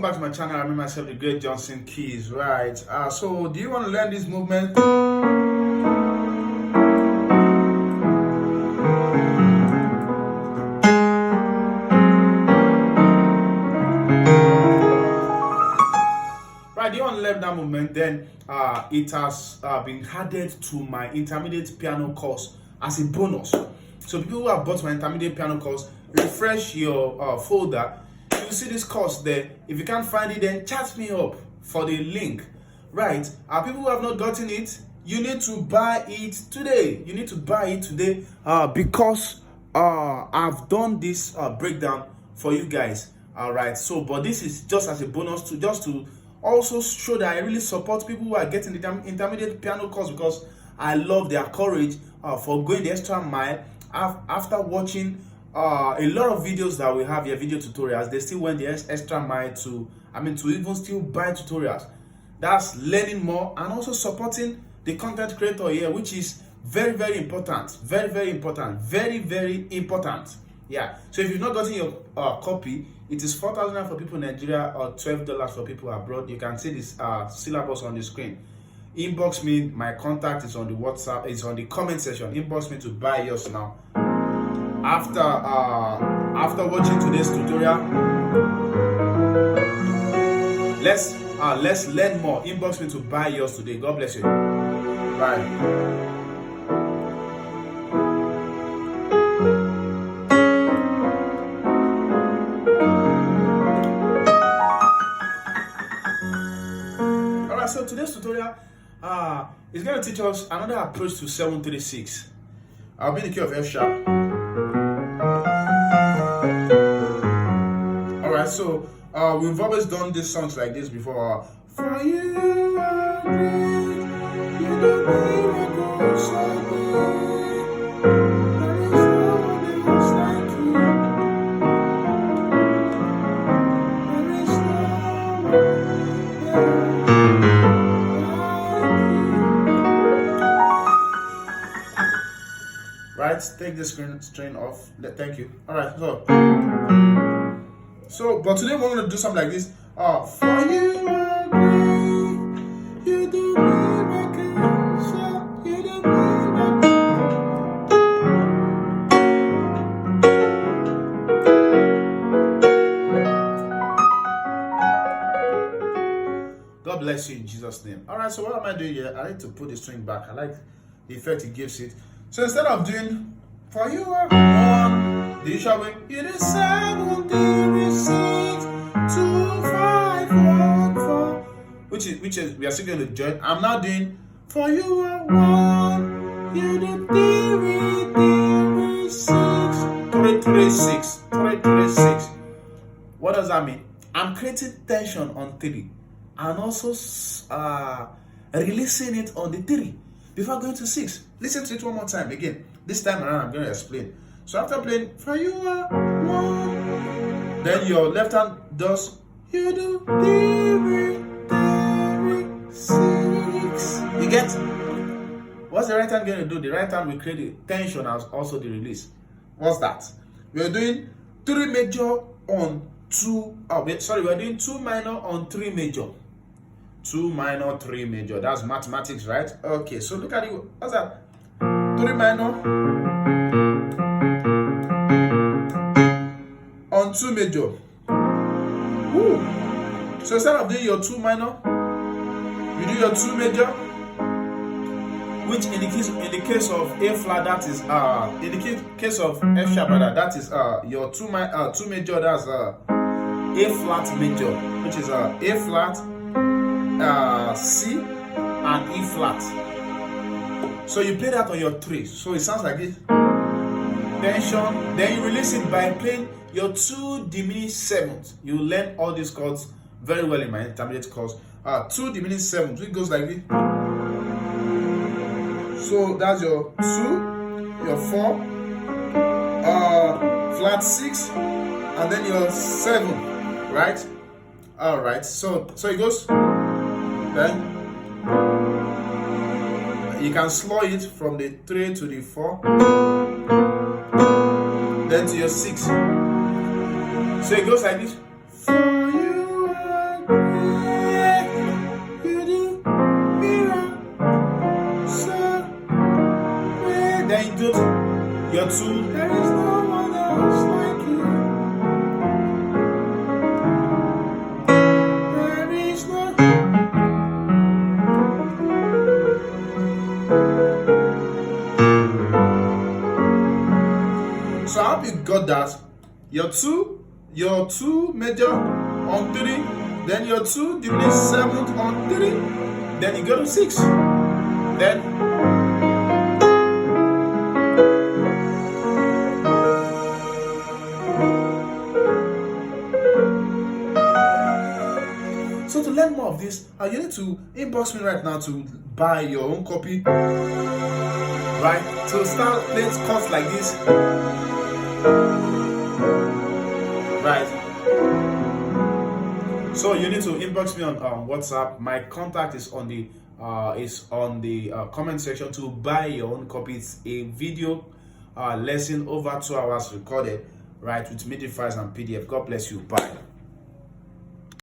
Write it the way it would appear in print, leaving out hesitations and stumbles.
welcome back to my channel. I'm myself, the great Johnsonkeyz, right? So do you want to learn this movement? Right, do you want to learn that movement? Then it has been added to my intermediate piano course as a bonus. So people who have bought my intermediate piano course, refresh your folder. You see this course there. If you can't find it, then chat me up for the link. Right? People who have not gotten it, you need to buy it today. You need to buy it today because I've done this breakdown for you guys. All right. So, but this is just as a bonus to also show that I really support people who are getting the intermediate piano course, because I love their courage for going the extra mile after watching a lot of videos that we have here, video tutorials. They still went the extra mile to even still buy tutorials. That's learning more and also supporting the content creator here, which is very, very important. Very important. Very important. Yeah. So if you've not gotten your copy, it is 4,000 for people in Nigeria or $12 for people abroad. You can see this syllabus on the screen. Inbox me. My contact is on the WhatsApp. It's on the comment section. Inbox me to buy yours now. After watching today's tutorial, let's learn more. Inbox me to buy yours today. God bless you. Bye. Alright, so today's tutorial is going to teach us another approach to 736. I'll be in the key of F sharp. Alright, so we've always done these songs like this before. For you are great, you do miracles so great. There is no one else like you. There is no one. Right, take the string off. Thank you. Alright, so but today we're going to do something like this. For you are great, you do miracles, you do miracles. God bless you in Jesus' name. Alright, so what am I doing here? I need to put the string back. I like the effect it gives it. So instead of doing for you are one, the usual way, you do 7, 3, 6, 2, 5, 1, 4, which is we are still going to join. I'm now doing for you are 1, you do 3, 6, 3, 6. What does that mean? I'm creating tension on 3 and also releasing it on the 3 before going to 6. Listen to it one more time again. This time around, I'm going to explain. So after playing for you are 1, then your left hand does you do 3, 6. You get? What's the right hand going to do? The right hand will create the tension as also the release. What's that? We're doing 3 major on 2. We're doing 2 minor on 3 major. 2 minor, 3 major. That's mathematics, right? Okay, so look at it. What's that? 3 minor on 2 major. Woo. So instead of doing your 2 minor, you do your 2 major, which in the case of A flat, that is in the case of F sharp, that is your 2 major. That's A flat major, which is A flat, C, and E flat. So you play that on your 3. So it sounds like this. Tension. Then you release it by playing your 2 diminished sevenths. You learn all these chords very well in my intermediate course. 2 diminished sevenths. It goes like this. So that's your 2, your 4, flat 6, and then your 7. Right? All right. So it goes. Then you can slow it from the 3 to the 4, then to your 6. So it goes like this. For you are your two major on 3, then your 2 diminished 7th on 3, then you go to 6. Then so to learn more of this, you need to inbox me right now to buy your own copy, right? To start playing chords like this, right? So you need to inbox me on WhatsApp. My contact is on the comment section to buy your own copy. It's a video lesson over 2 hours recorded, right, with MIDI files and PDF. God bless you. Bye.